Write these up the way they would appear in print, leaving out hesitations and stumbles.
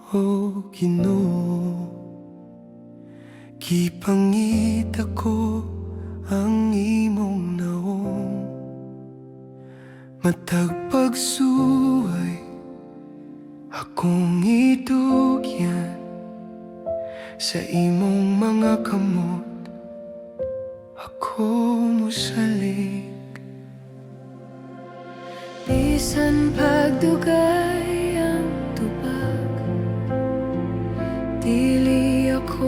o Ginoo, gipangita ko ang imong naong, matag pagsuway akong idugyan sa imong mga kamot. Ako musalig, bisan pagdugay ang tubag, dili ako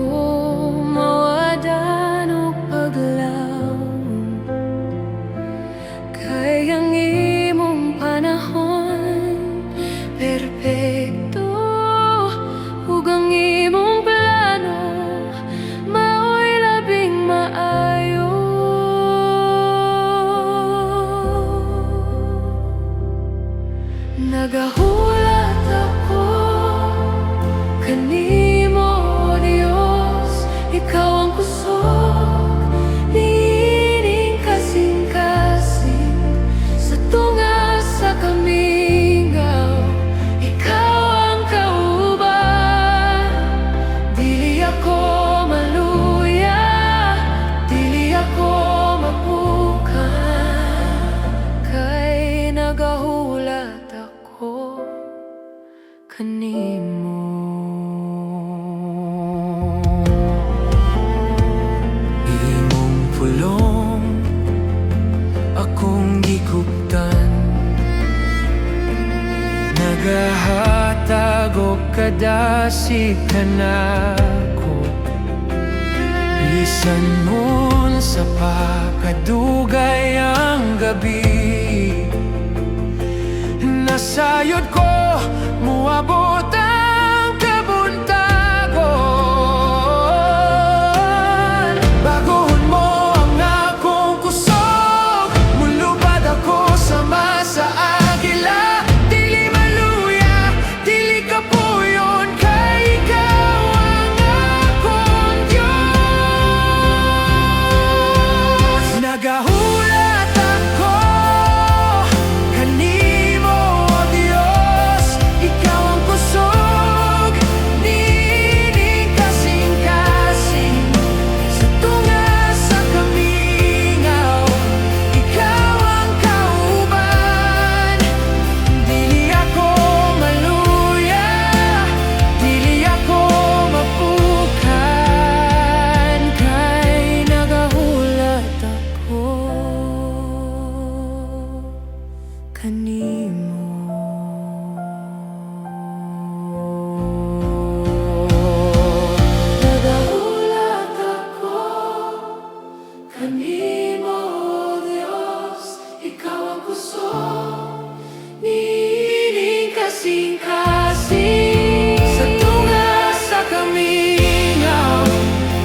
mawadan o paglaom. Kay ang imong panahon perpekto, ug ang imong plano mao'y labing maayo. Nagahulat ako kanimo, O Diyos, ikaw ang kusog niining kasing-kasing sa tunga sa kamingaw. Ikaw ang kauban, dili ako maluya, dili ako mapukan. Kay nagahulat ako kanimo. imong pulong akong gikuptan, nagahatag og kadasig kanako. Bisan mon sa pakadugay ang gabi, nasayod ko muabot ang kabuntagon. Baguhon mo ang akong kusog, mulupad ako sama sa agila. Dili maluya, dili kapuyon, kay ikaw ang akong Diyos. Nagahulat ako kanimo, O Diyos, ikaw ang kusog niining kasing-kasing sa tunga sa kamingaw. Ikaw ang kauban, dili ako maluya, dili ako mapukan. Kay nagahulat ako kanimo. Nagahulat ako kanimo, O Diyos, ikaw ang kusog niining kasing-kasing sa tunga sa kamingaw.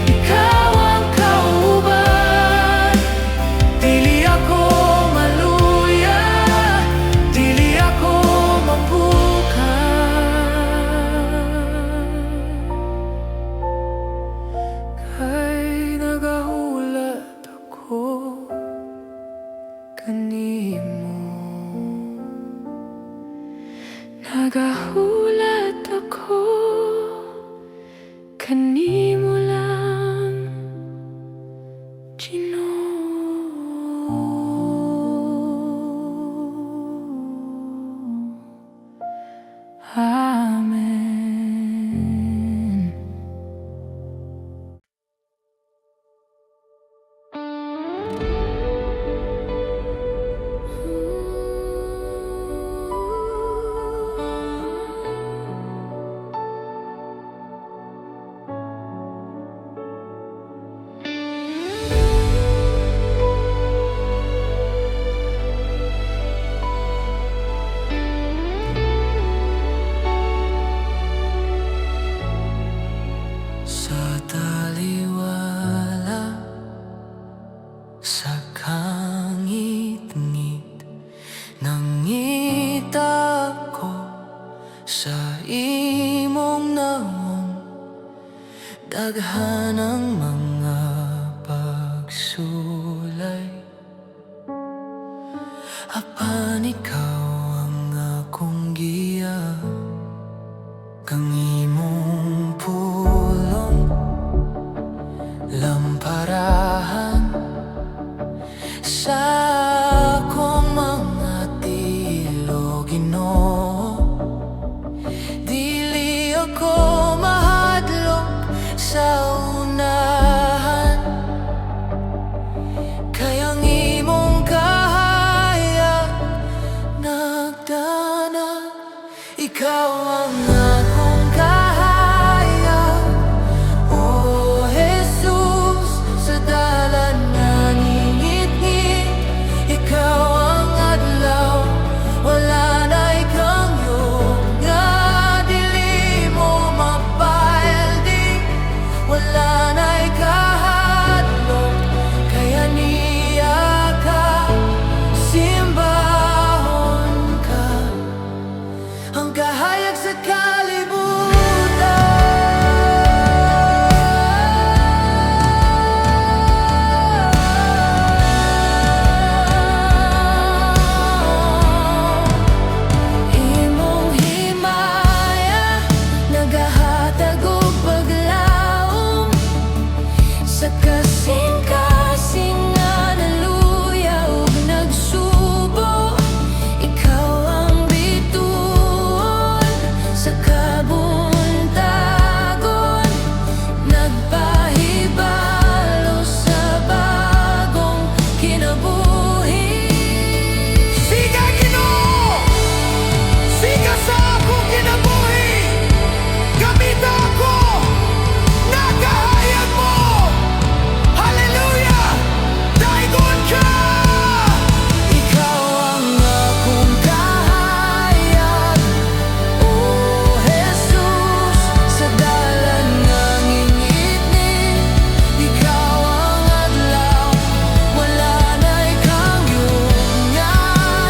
Ikaw ang kauban, dili ako maluya, dili ako mapukan. Kay nagahulat ako kanimo. Nagahulat ako kanimo lang, Ginoo. Amen. Sa taliwala sa kangit-ngit, nangita ko sa imong naong, daghan ang mga pagsulay. Apan ikaw ang akong giya, kang ikaw ang akong kahayag. O Jesus, sa dalan nga ngingit-ngit, ikaw ang adlaw, wala na ikang yun nga dili mo mapaeldi, wala na ikahadlok, kaya niya ka, simbahon ka, ang kahayag sa kalibutan. Imong himaya nagahatag og paglaom, sa kasing-kasing nga naluya ug nagsubo, ikaw ang bituon sa kabuntagon, nagpahibalo sa bagong kinabuhi. Siga Ginoo, siga sa akong kinabuhi, gamita ako, nagahayag mo. Hallelujah! Daigod ka! Ikaw ang akong kahayag. O Jesus, sa dalan nga ngingit-ngit, ikaw ang adlaw, wala na ikang yun nga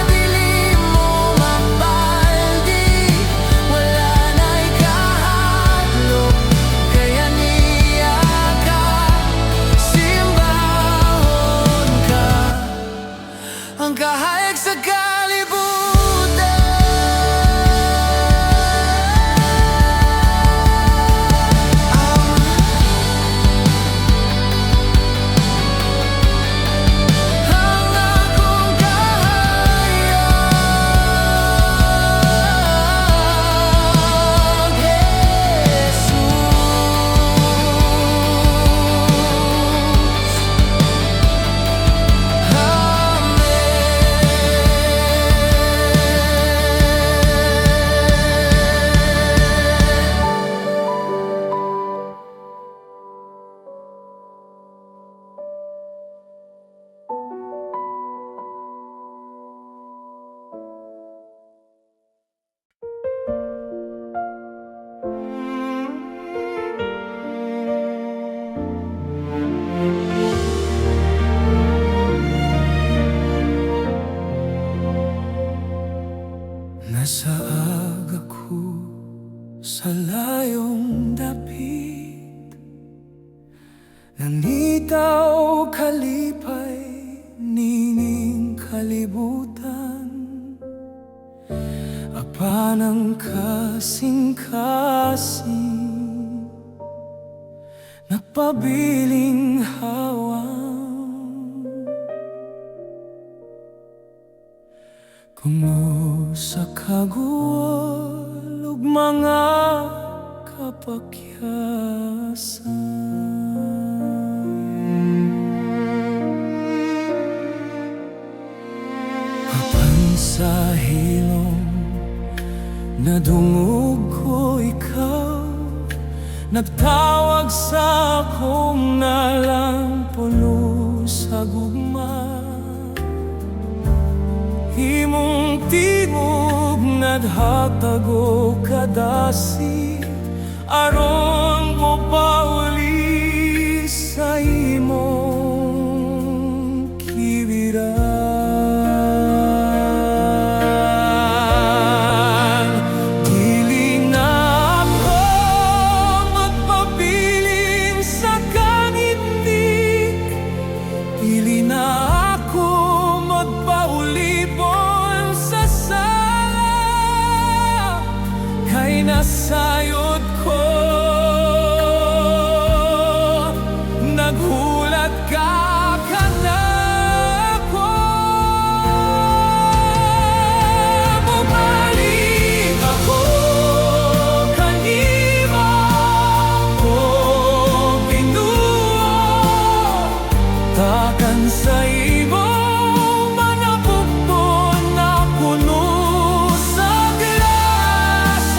dili mo mapaldi, wala na ikahadlok, kaya niya ka, simbahon ka, ang kahayag sa nasaag ako sa layong dapit, nanitaw kalipay nining kalibutan, apan ang kasing-kasing nagpabiling hawang. Kumusa kaguol ug mga kapakyasan, apan sa hilom nadungog ko ikaw, nagtawag sa akong nalampulo sa gugma. Imong tingog naghatag og kadasi, aron mo pauli sa imong kibiran. Dili na ako magpabiling sa kangindik, dili na ako magpaulibon sa sala, kay nasayod ko, naghulat ka kanako. Bumalik ako kanima ko, Ginoo, takan sa imong manapukpon na puno sa grasya.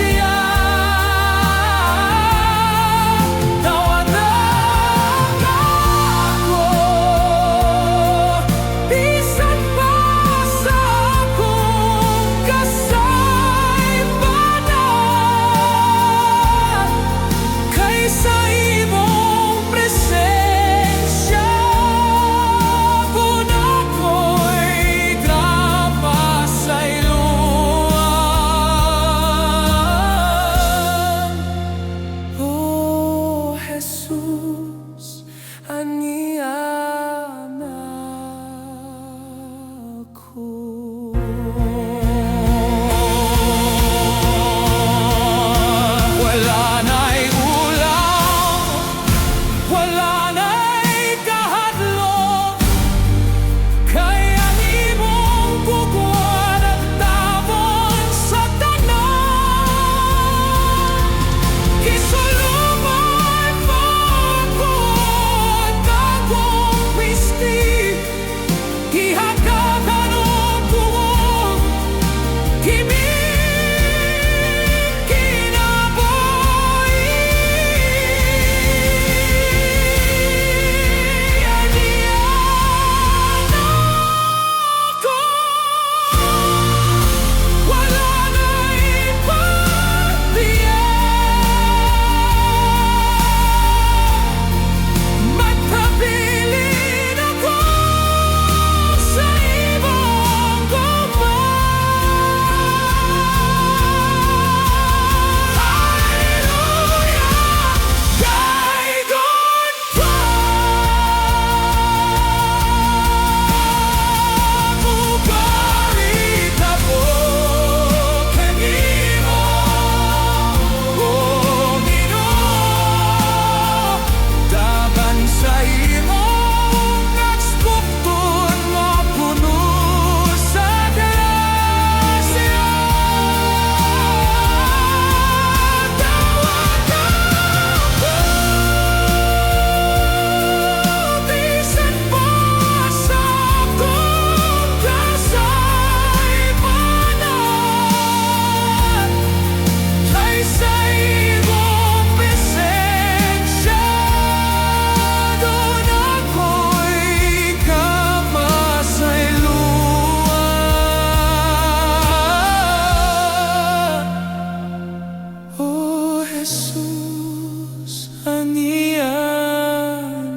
Jesus, ania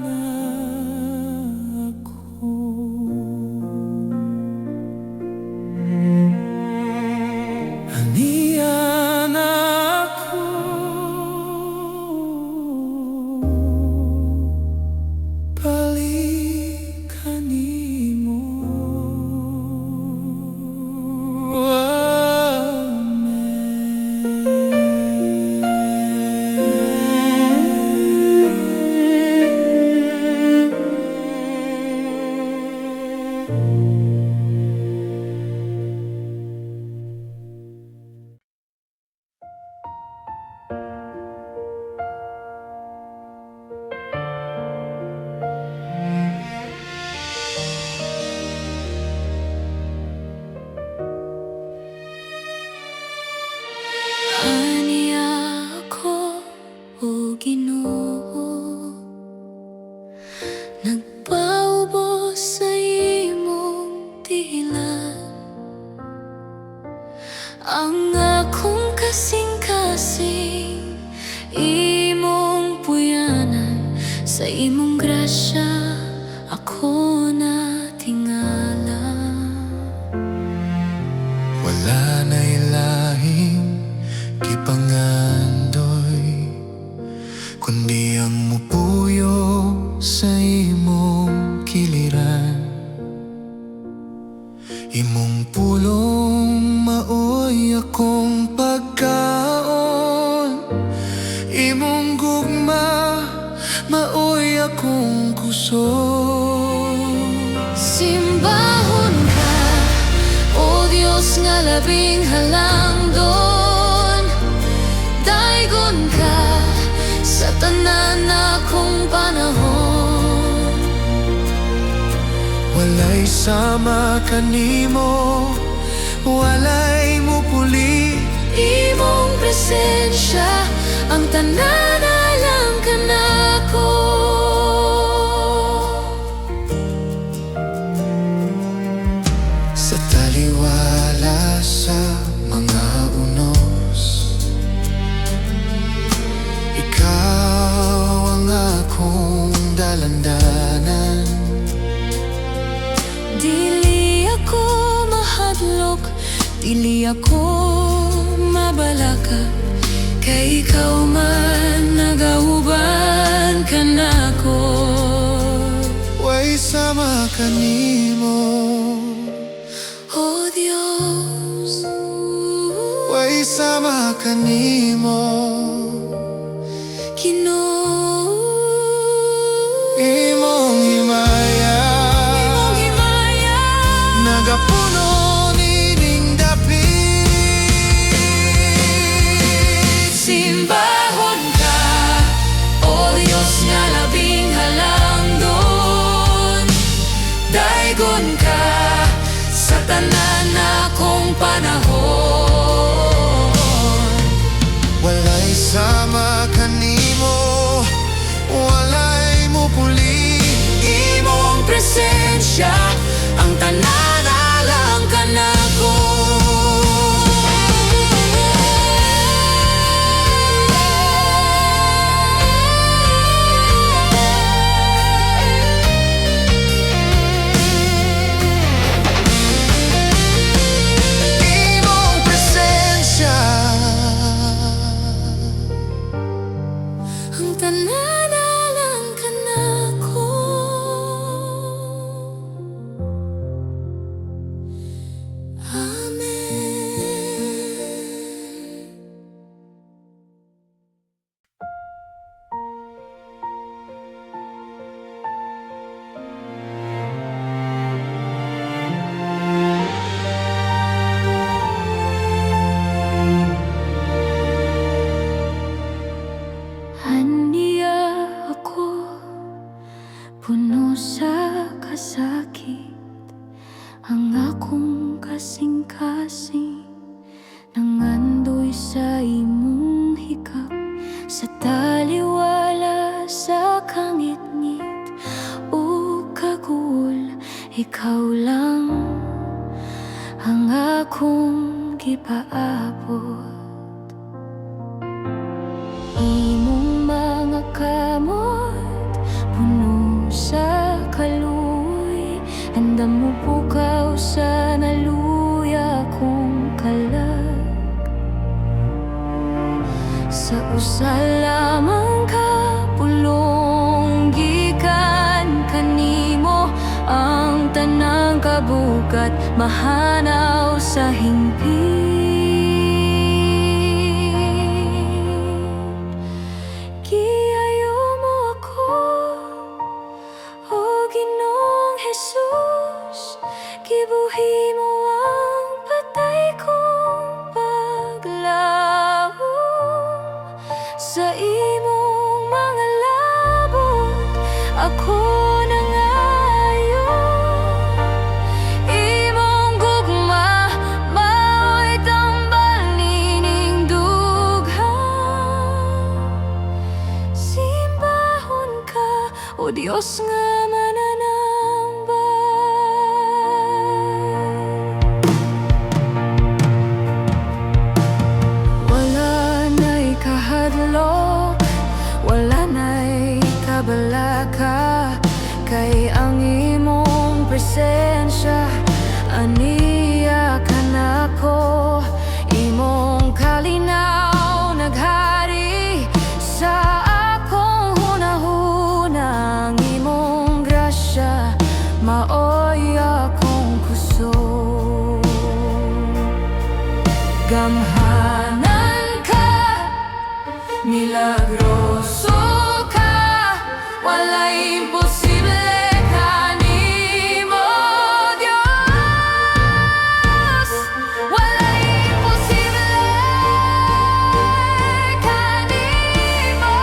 na ako. Ania na ako. Balikan nimo. Ania ako, o Ginoo, nagpaubos sa imong tihilan. Ang akong kasing-kasing, imong puyanan. Sa imong grasya, ako natingala. Wala na ilahing kipangandoy, kundi ang mupuyo sa imong kiliran. Imong pulong maoy akong pagkaon, imong gugma maoy akong kusog. Simbahon ka, o Diyos nga labing halangdon. Daigon ka sa tanan akong panahon. Walay sama kanimo, walay mupuli. Imong presensya, ang tanan alam ka nako. Sa taliwala sa mga unos, ikaw ang akong dalandanan. Dili ako mahadlok, dili ako mabalaka, kay ikaw man nagauban ka nako. Way sama kanimo, O Diyos, way sama kanimo. Ginoo, Imong himaya, imong himaya, nagapuno nining dapit. simbahon ka, o Diyos nga labing halangdon. Daigon ka sa tanan akong panahon. Walay sama kanimo, walay mupuli. Imong presensya, ang tanan alam ka nako. Imong presensya, Ang tanan alam ka nako. Amen. Ania ako, puno sa kasakit. Ang akong kasing-kasing, nangandoy sa imong hikap. Sa taliwala sa kangit-ngit o kaguol, ikaw lang ang akong gipaabot. sa usa lamang ka pulong gikan kanimo ang tanang kabugat mahanaw sa hingpit. Giayo mo ako, o Ginoong Jesus, gibuhi mo ang patay kong paglaho sa imong mga labot. Ako nangayo, imong gugma mao'y tambal nining dughang. Simbahon ka, o Diyos nga mananambay. Wala na'y kahadlok, wala na'y kabalaka, kay ang imong presensya aniya ka nako. Imong kalinaw naghari sa akong hunahuna, ang imong grasya maoy akong kusog. Gamhanan ka, milagroso ka, wala'y imposible kanimo, Diyos. Wala'y imposible kanimo.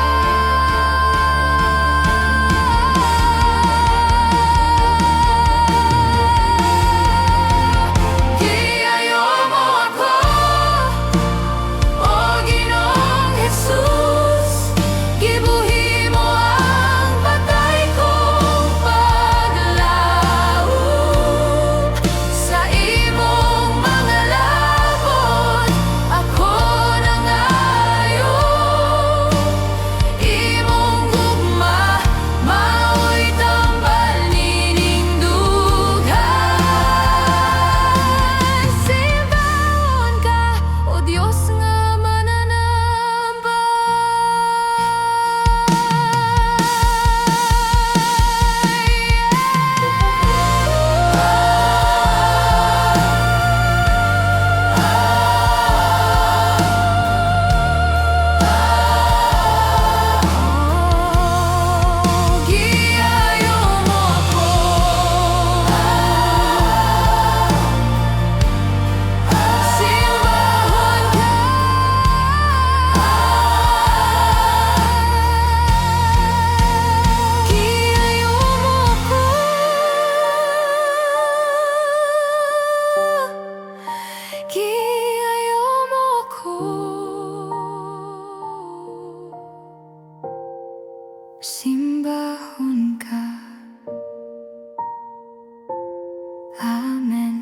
Giayo mo ako, o Ginoong Jesus, gibuhi mo ang patay kong paglaho sa imong mga labot. Ako nangayo, imong gugma mao'y tambal nining dughan. Simbahon ka, o Diyos nga mananambay. Giayo mo ako, simbahon ka. Giayo mo ako, giayo mo ako. Simbahon ka. Amen.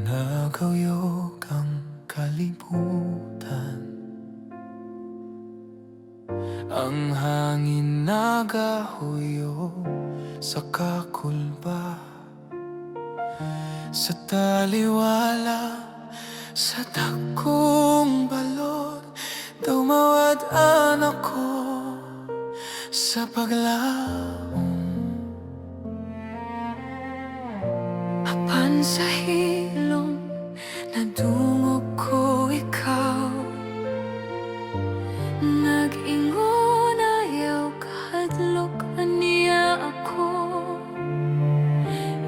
Nagayog ang kalibutan, ang hangin nagahuyo sa kakulba, sa taliwala, sa dakong balon. Dumawad-an ako sa paglaong, Apan sa hilom, nadungog ko ikaw. Nag-ingon ayaw kahadlok aniya ako.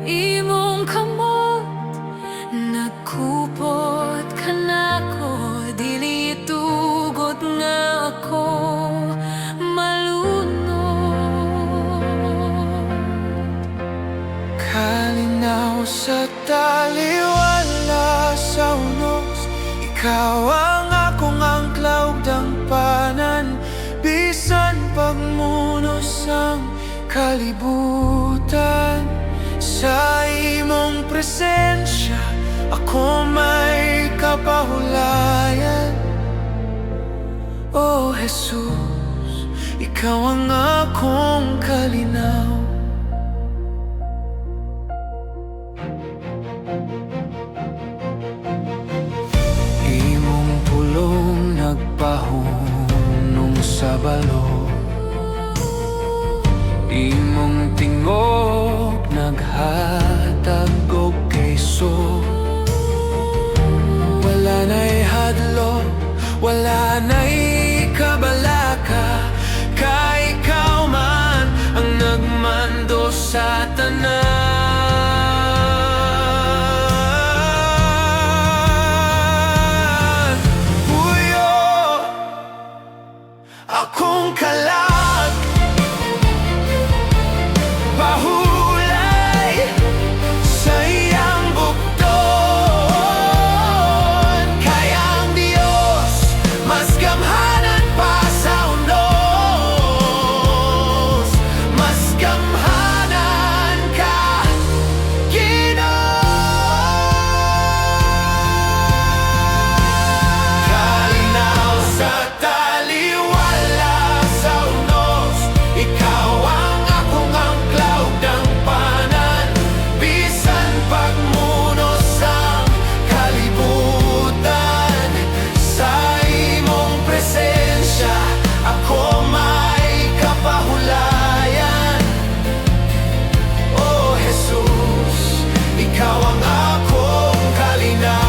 Imong kamot, nagkupot ka nako. Dili tugot nga ako malunod. kalinaw sa taliwala sa unos. Ikaw ang akong angklaw dangpanan, bisan pagmunos ang kalibutan. Sa imong presensya ako may kapahulayan. O Jesus, Ikaw ang akong kalinaw. Imong pulong nagpahunong sa balo, imong tingog naghatag og kayso. Wala na'y hadlo, wala na'y kabalaka, kay ikaw man ang nagmando sa tanan. Puyo akong kalag, pahulay sa iyang bugton. Kaya ang Diyos mas gamhanan pa sa unos, mas gamhanan ka, Ginoo. Kalinaw sa taliwala sa unos, ikaw ang akong angklaw ng panan. Bisan pagmunos ang kalibutan, sa imong presensya ako may kapahulayan. O Jesus, Ikaw ang akong kalinaw.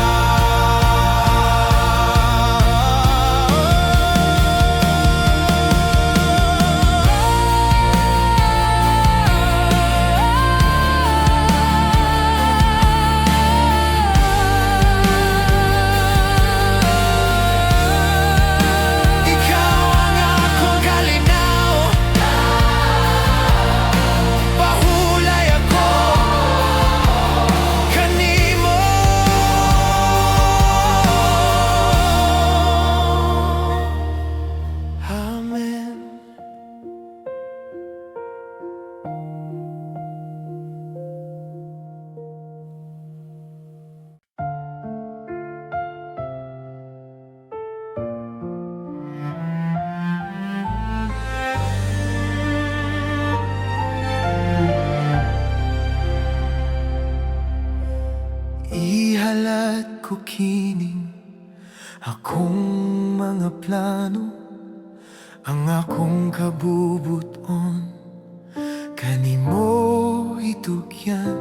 Ikaw ang akong kalinaw, pahulay ako kanimo. Amen. Ihalat ko kining akong mga plano, ang akong kabubuton kanimo itugyan.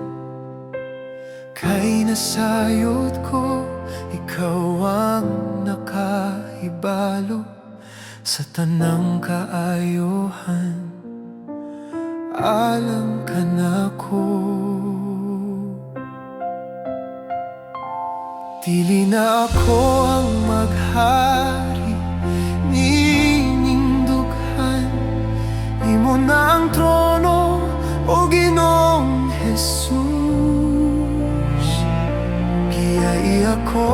Kay nasayod ko, ikaw ang nakaibalo sa tanang kaayohan. Alam ka na ko, dili na ako ang maghari, ninindughan. Imo na ang trono, o Ginoong Jesus. Giyai ako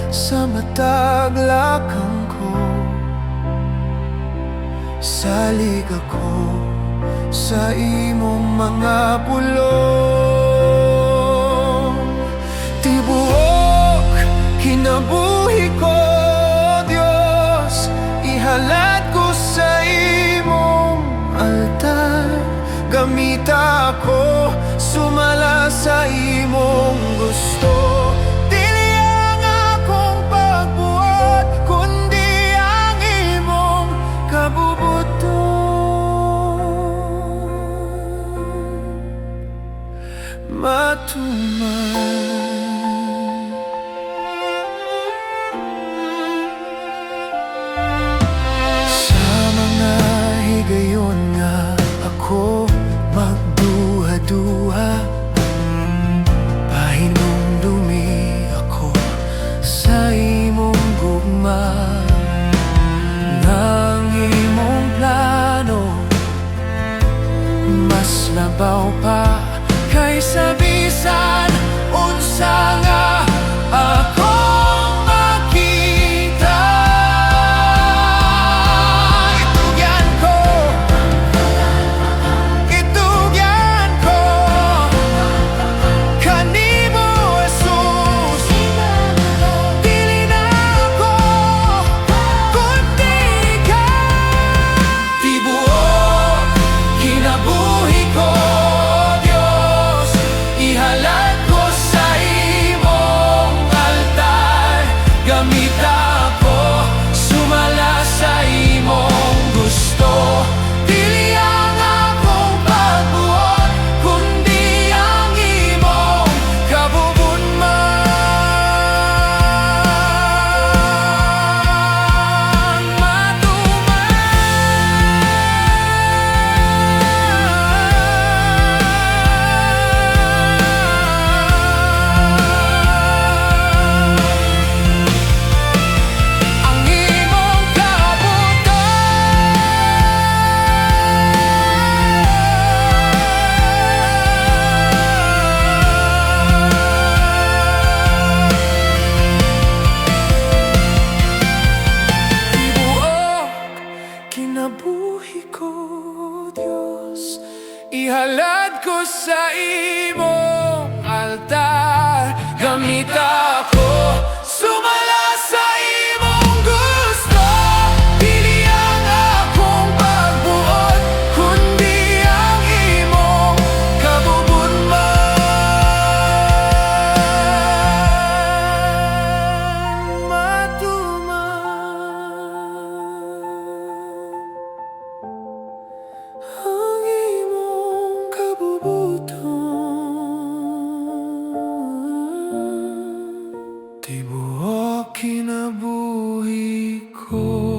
sa matag lakang ko, salig ako sa imong mga pulong. Tibuok kinabuhi ko, Diyos, ihalat ko sa imong altar. Gamita ako, sumala sa imong gusto. Dili ang akong pagbuhat, kundi ang imong kabubuton. Matuman sa mga higayon nga ako magduha-duha, sa imong altar. Gamit ako, sumala sa imong gusto. Dili ang akong pagbuot, kundi ang imong kabubutman. Ang imong kabubuton, tibuok kinabuhi ko.